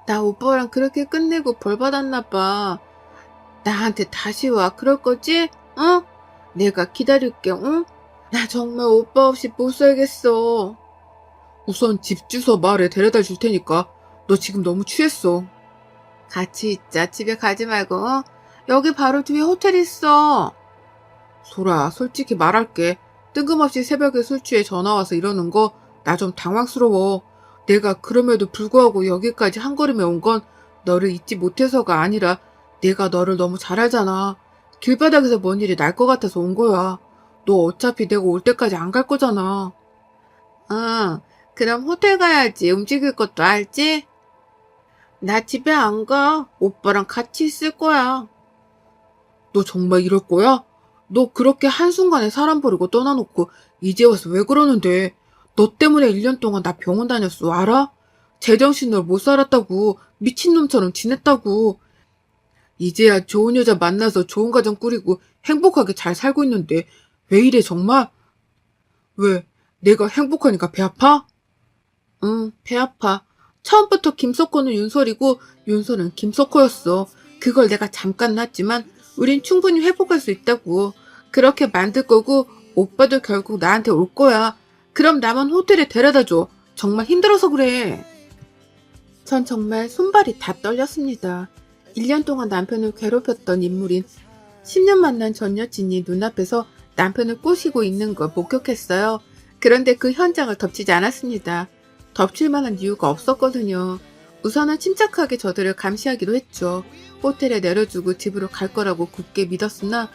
나 오빠랑 그렇게 끝내고 벌 받았나봐. 나한테 다시 와. 그럴 거지? 응? 내가 기다릴게. 응? 나 정말 오빠 없이 못 살겠어. 우선 집 주소 말해 데려다 줄 테니까 너 지금 너무 취했어. 같이 있자. 집에 가지 말고. 어? 여기 바로 뒤에 호텔 있어. 소라, 솔직히 말할게. 뜬금없이 새벽에 술 취해 전화 와서 이러는 거 나 좀 당황스러워. 내가 그럼에도 불구하고 여기까지 한 걸음에 온 건 너를 잊지 못해서가 아니라 내가 너를 너무 잘 알잖아. 길바닥에서 뭔 일이 날 것 같아서 온 거야. 너 어차피 내가 올 때까지 안 갈 거잖아. 응. 그럼 호텔 가야지. 움직일 것도 알지? 나 집에 안 가. 오빠랑 같이 있을 거야. 너 정말 이럴 거야? 너 그렇게 한순간에 사람 버리고 떠나놓고 이제 와서 왜 그러는데? 너 때문에 1년 동안 나 병원 다녔어, 알아? 제정신으로 못 살았다고, 미친놈처럼 지냈다고. 이제야 좋은 여자 만나서 좋은 가정 꾸리고 행복하게 잘 살고 있는데 왜 이래 정말? 왜? 내가 행복하니까 배 아파? 응, 배 아파. 처음부터 김석호는 윤설이고 윤설은 김석호였어. 그걸 내가 잠깐 놨지만 우린 충분히 회복할 수 있다고. 그렇게 만들 거고 오빠도 결국 나한테 올 거야. 그럼 나만 호텔에 데려다 줘. 정말 힘들어서 그래. 전 정말 손발이 다 떨렸습니다. 1년 동안 남편을 괴롭혔던 인물인 10년 만난 전 여친이 눈앞에서 남편을 꼬시고 있는 걸 목격했어요. 그런데 그 현장을 덮치지 않았습니다. 덮칠 만한 이유가 없었거든요. 우선은 침착하게 저들을 감시하기로 했죠. 호텔에 내려주고 집으로 갈 거라고 굳게 믿었으나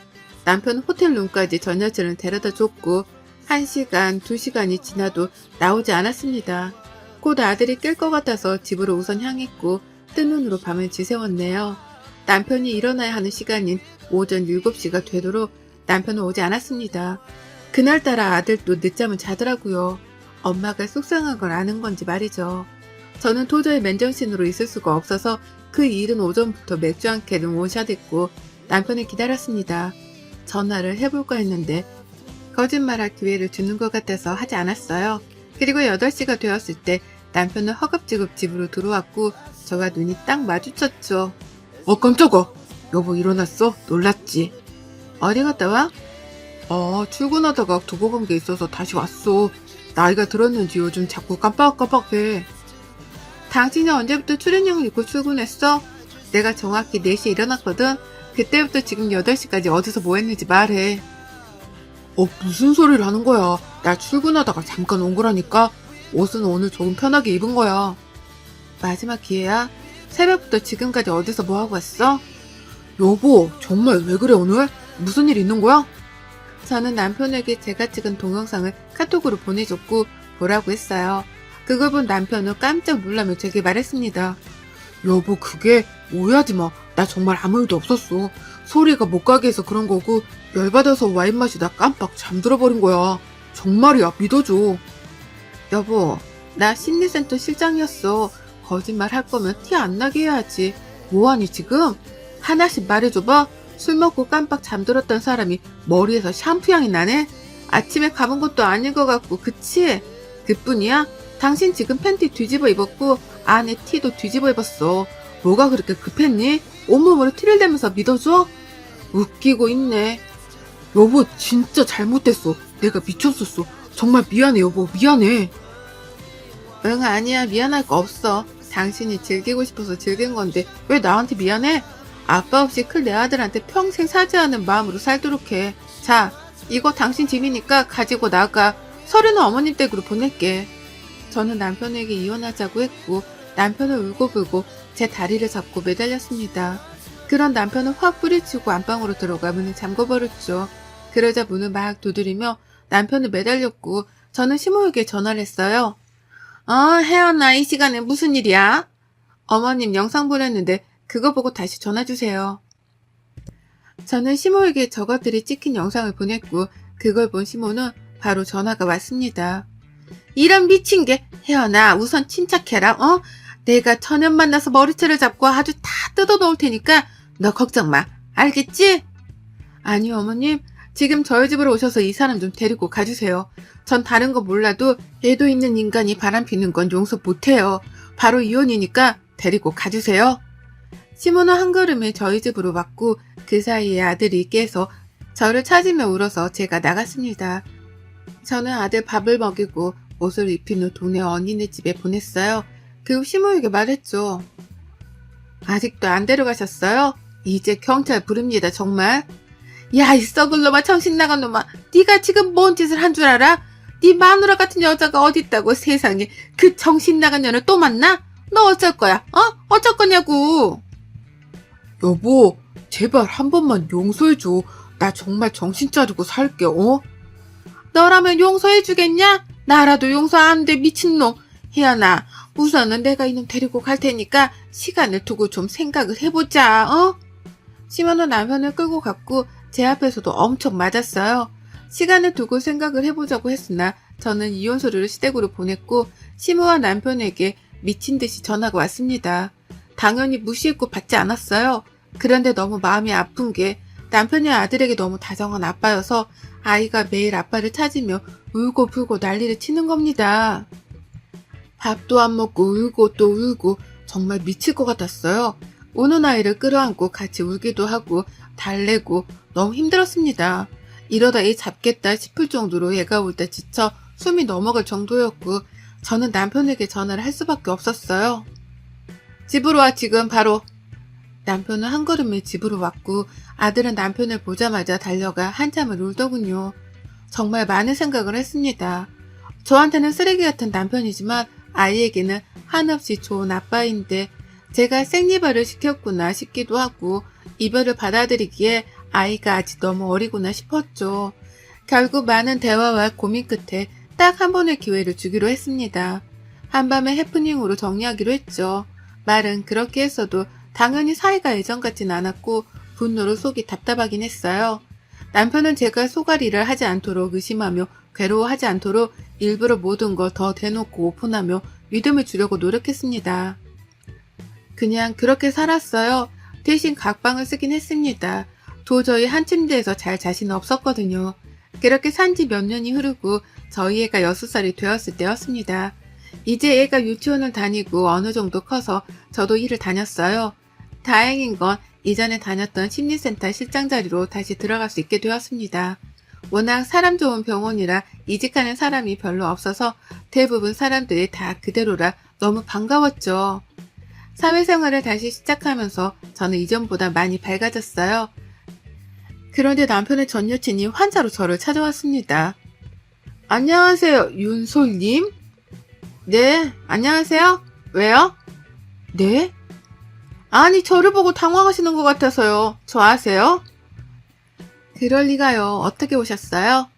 남편은 호텔 룸까지 전 여친을 데려다 줬고 1시간, 2시간이 지나도 나오지 않았습니다. 곧 아들이 깰 것 같아서 집으로 우선 향했고 뜬 눈으로 밤을 지새웠네요. 남편이 일어나야 하는 시간인 오전 7시가 되도록 남편은 오지 않았습니다. 그날따라 아들도 늦잠을 자더라고요. 엄마가 속상한 걸 아는 건지 말이죠. 저는 도저히 맨정신으로 있을 수가 없어서 그 이른 오전부터 맥주 한 캔을 원샷했고 남편을 기다렸습니다. 전화를 해볼까 했는데 거짓말할 기회를 주는 것 같아서 하지 않았어요. 그리고 8시가 되었을 때 남편은 허겁지겁 집으로 들어왔고 저와 눈이 딱 마주쳤죠. 깜짝아. 여보 일어났어? 놀랐지? 어디 갔다 와? 출근하다가 두고 간 게 있어서 다시 왔어. 나이가 들었는지 요즘 자꾸 깜빡깜빡해. 당신이 언제부터 출근용을 입고 출근했어? 내가 정확히 4시에 일어났거든. 그때부터 지금 8시까지 어디서 뭐 했는지 말해. 무슨 소리를 하는 거야. 나 출근하다가 잠깐 온 거라니까. 옷은 오늘 조금 편하게 입은 거야. 마지막 기회야? 새벽부터 지금까지 어디서 뭐 하고 왔어? 여보, 정말 왜 그래 오늘? 무슨 일 있는 거야? 저는 남편에게 제가 찍은 동영상을 카톡으로 보내줬고 보라고 했어요. 그걸 본 남편은 깜짝 놀라며 제게 말했습니다. 여보, 그게 오해하지 마. 나 정말 아무 일도 없었어. 소리가 못 가게 해서 그런 거고 열받아서 와인 마시다 깜빡 잠들어 버린 거야. 정말이야, 믿어줘. 여보, 나 심리센터 실장이었어. 거짓말 할 거면 티 안 나게 해야지. 뭐하니 지금? 하나씩 말해줘봐. 술 먹고 깜빡 잠들었던 사람이 머리에서 샴푸 향이 나네? 아침에 가본 것도 아닌 것 같고, 그치? 그뿐이야? 당신 지금 팬티 뒤집어 입었고 안에 티도 뒤집어 입었어. 뭐가 그렇게 급했니? 온몸으로 티를 대면서 믿어줘? 웃기고 있네. 여보, 진짜 잘못됐어. 내가 미쳤었어. 정말 미안해, 여보. 미안해. 응, 아니야. 미안할 거 없어. 당신이 즐기고 싶어서 즐긴 건데 왜 나한테 미안해? 아빠 없이 클 내 아들한테 평생 사죄하는 마음으로 살도록 해. 자, 이거 당신 짐이니까 가지고 나가. 서류는 어머님 댁으로 보낼게. 저는 남편에게 이혼하자고 했고 남편은 울고불고 제 다리를 잡고 매달렸습니다. 그런 남편은 확 뿌리치고 안방으로 들어가 문을 잠궈버렸죠. 그러자 문을 막 두드리며 남편을 매달렸고 저는 시모에게 전화를 했어요. 혜연아, 이 시간에 무슨 일이야? 어머님 영상 보냈는데 그거 보고 다시 전화 주세요. 저는 시모에게 저것들이 찍힌 영상을 보냈고 그걸 본 시모는 바로 전화가 왔습니다. 이런 미친 게, 혜연아, 우선 침착해라. 내가 천연 만나서 머리채를 잡고 아주 다 뜯어 놓을 테니까 너 걱정 마. 알겠지? 아니요, 어머님. 지금 저희 집으로 오셔서 이 사람 좀 데리고 가주세요. 전 다른 거 몰라도 애도 있는 인간이 바람피는 건 용서 못해요. 바로 이혼이니까 데리고 가주세요. 시모는 한 걸음에 저희 집으로 왔고 그 사이에 아들이 깨서 저를 찾으며 울어서 제가 나갔습니다. 저는 아들 밥을 먹이고 옷을 입힌 후 동네 언니네 집에 보냈어요. 그리고 시모에게 말했죠. 아직도 안 데려가셨어요? 이제 경찰 부릅니다, 정말. 야, 이 썩을 놈아, 정신 나간 놈아. 네가 지금 뭔 짓을 한 줄 알아? 네 마누라 같은 여자가 어딨다고 세상에. 그 정신 나간 년을 또 만나? 너 어쩔 거야? 어쩔 거냐고. 여보, 제발 한 번만 용서해줘. 나 정말 정신 차리고 살게, 너라면 용서해주겠냐? 나라도 용서 안 돼, 미친놈. 혜연아, 우선은 내가 이놈 데리고 갈 테니까 시간을 두고 좀 생각을 해보자, 시모는 남편을 끌고 갔고 제 앞에서도 엄청 맞았어요. 시간을 두고 생각을 해보자고 했으나 저는 이혼 서류를 시댁으로 보냈고 시모와 남편에게 미친 듯이 전화가 왔습니다. 당연히 무시했고 받지 않았어요. 그런데 너무 마음이 아픈 게 남편이 아들에게 너무 다정한 아빠여서 아이가 매일 아빠를 찾으며 울고 불고 난리를 치는 겁니다. 밥도 안 먹고 울고 또 울고 정말 미칠 것 같았어요. 우는 아이를 끌어안고 같이 울기도 하고 달래고 너무 힘들었습니다. 이러다 애 잡겠다 싶을 정도로 얘가 울 때 지쳐 숨이 넘어갈 정도였고 저는 남편에게 전화를 할 수밖에 없었어요. 집으로 와, 지금 바로. 남편은 한 걸음에 집으로 왔고 아들은 남편을 보자마자 달려가 한참을 울더군요. 정말 많은 생각을 했습니다. 저한테는 쓰레기 같은 남편이지만 아이에게는 한없이 좋은 아빠인데 제가 생리별을 시켰구나 싶기도 하고 이별을 받아들이기에 아이가 아직 너무 어리구나 싶었죠. 결국 많은 대화와 고민 끝에 딱 한 번의 기회를 주기로 했습니다. 한밤의 해프닝으로 정리하기로 했죠. 말은 그렇게 했어도 당연히 사이가 예전 같진 않았고 분노로 속이 답답하긴 했어요. 남편은 제가 소갈이를 하지 않도록 의심하며 괴로워하지 않도록 일부러 모든 걸 더 대놓고 오픈하며 믿음을 주려고 노력했습니다. 그냥 그렇게 살았어요. 대신 각방을 쓰긴 했습니다. 도저히 한 침대에서 잘 자신은 없었거든요. 그렇게 산지 몇 년이 흐르고 저희 애가 6살이 되었을 때였습니다. 이제 애가 유치원을 다니고 어느 정도 커서 저도 일을 다녔어요. 다행인 건 이전에 다녔던 심리센터 실장 자리로 다시 들어갈 수 있게 되었습니다. 워낙 사람 좋은 병원이라 이직하는 사람이 별로 없어서 대부분 사람들이 다 그대로라 너무 반가웠죠. 사회생활을 다시 시작하면서 저는 이전보다 많이 밝아졌어요. 그런데 남편의 전 여친이 환자로 저를 찾아왔습니다. 안녕하세요, 윤솔님? 네, 안녕하세요. 왜요? 네? 아니, 저를 보고 당황하시는 것 같아서요. 저 아세요? 그럴 리가요. 어떻게 오셨어요?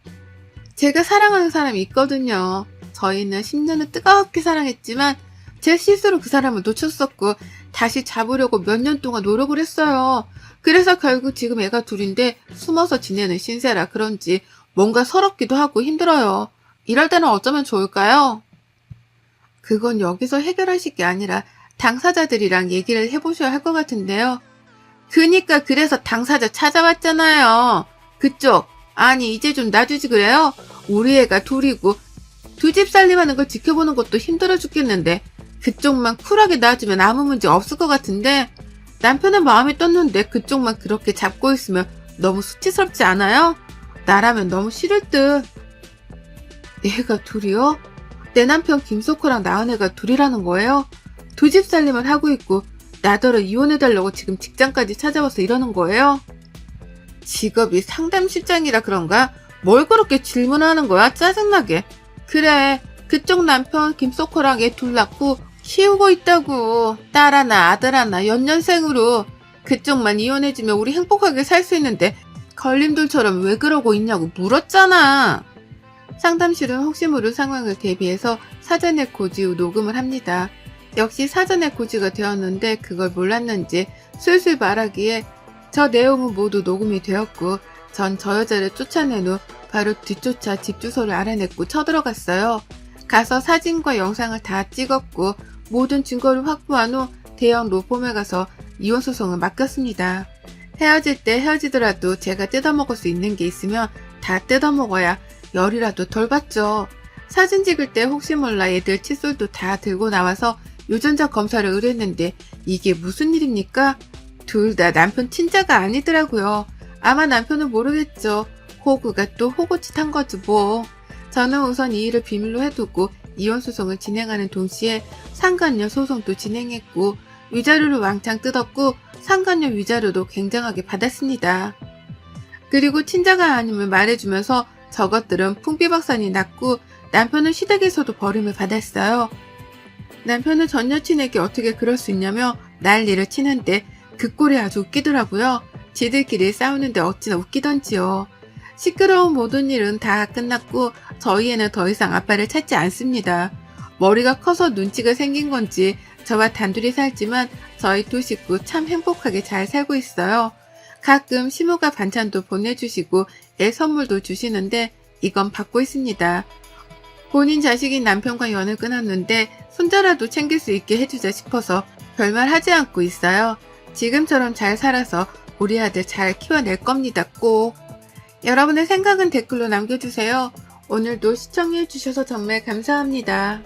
제가 사랑하는 사람이 있거든요. 저희는 10년을 뜨겁게 사랑했지만 제 실수로 그 사람을 놓쳤었고 다시 잡으려고 몇 년 동안 노력을 했어요. 그래서 결국 지금 애가 둘인데 숨어서 지내는 신세라 그런지 뭔가 서럽기도 하고 힘들어요. 이럴 때는 어쩌면 좋을까요? 그건 여기서 해결하실 게 아니라 당사자들이랑 얘기를 해보셔야 할 것 같은데요. 그니까 그래서 당사자 찾아왔잖아요. 그쪽, 아니 이제 좀 놔주지 그래요? 우리 애가 둘이고 두 집 살림하는 걸 지켜보는 것도 힘들어 죽겠는데 그쪽만 쿨하게 놔주면 아무 문제 없을 것 같은데 남편은 마음이 떴는데 그쪽만 그렇게 잡고 있으면 너무 수치스럽지 않아요? 나라면 너무 싫을 듯. 애가 둘이요? 내 남편 김소코랑 나은 애가 둘이라는 거예요? 두 집 살림을 하고 있고 나더러 이혼해달라고 지금 직장까지 찾아와서 이러는 거예요? 직업이 상담실장이라 그런가? 뭘 그렇게 질문하는 거야? 짜증나게. 그래, 그쪽 남편 김소코랑 애 둘 낳고 키우고 있다고. 딸 하나 아들 하나 연년생으로. 그쪽만 이혼해주면 우리 행복하게 살 수 있는데 걸림돌처럼 왜 그러고 있냐고 물었잖아. 상담실은 혹시 모를 상황을 대비해서 사전에 고지 후 녹음을 합니다. 역시 사전에 고지가 되었는데 그걸 몰랐는지 술술 말하기에 저 내용은 모두 녹음이 되었고 전 저 여자를 쫓아낸 후 바로 뒤쫓아 집 주소를 알아냈고 쳐들어갔어요. 가서 사진과 영상을 다 찍었고 모든 증거를 확보한 후 대형 로펌에 가서 이혼 소송을 맡겼습니다. 헤어질 때 헤어지더라도 제가 뜯어먹을 수 있는 게 있으면 다 뜯어먹어야 열이라도 덜 받죠. 사진 찍을 때 혹시 몰라 애들 칫솔도 다 들고 나와서 유전자 검사를 의뢰했는데 이게 무슨 일입니까? 둘 다 남편 친자가 아니더라고요. 아마 남편은 모르겠죠. 호구가 또 호구짓 한 거지 뭐. 저는 우선 이 일을 비밀로 해두고 이혼 소송을 진행하는 동시에 상간녀 소송도 진행했고 위자료를 왕창 뜯었고 상간녀 위자료도 굉장하게 받았습니다. 그리고 친자가 아님을 말해주면서 저것들은 풍비박산이 났고 남편은 시댁에서도 버림을 받았어요. 남편은 전 여친에게 어떻게 그럴 수 있냐며 난리를 치는데 그 꼴이 아주 웃기더라고요. 지들끼리 싸우는데 어찌나 웃기던지요. 시끄러운 모든 일은 다 끝났고 저희 애는 더 이상 아빠를 찾지 않습니다. 머리가 커서 눈치가 생긴 건지 저와 단둘이 살지만 저희 두 식구 참 행복하게 잘 살고 있어요. 가끔 시모가 반찬도 보내주시고 애 선물도 주시는데 이건 받고 있습니다. 본인 자식인 남편과 연을 끊었는데 손자라도 챙길 수 있게 해주자 싶어서 별말 하지 않고 있어요. 지금처럼 잘 살아서 우리 아들 잘 키워낼 겁니다. 꼭. 여러분의 생각은 댓글로 남겨주세요. 오늘도 시청해주셔서 정말 감사합니다.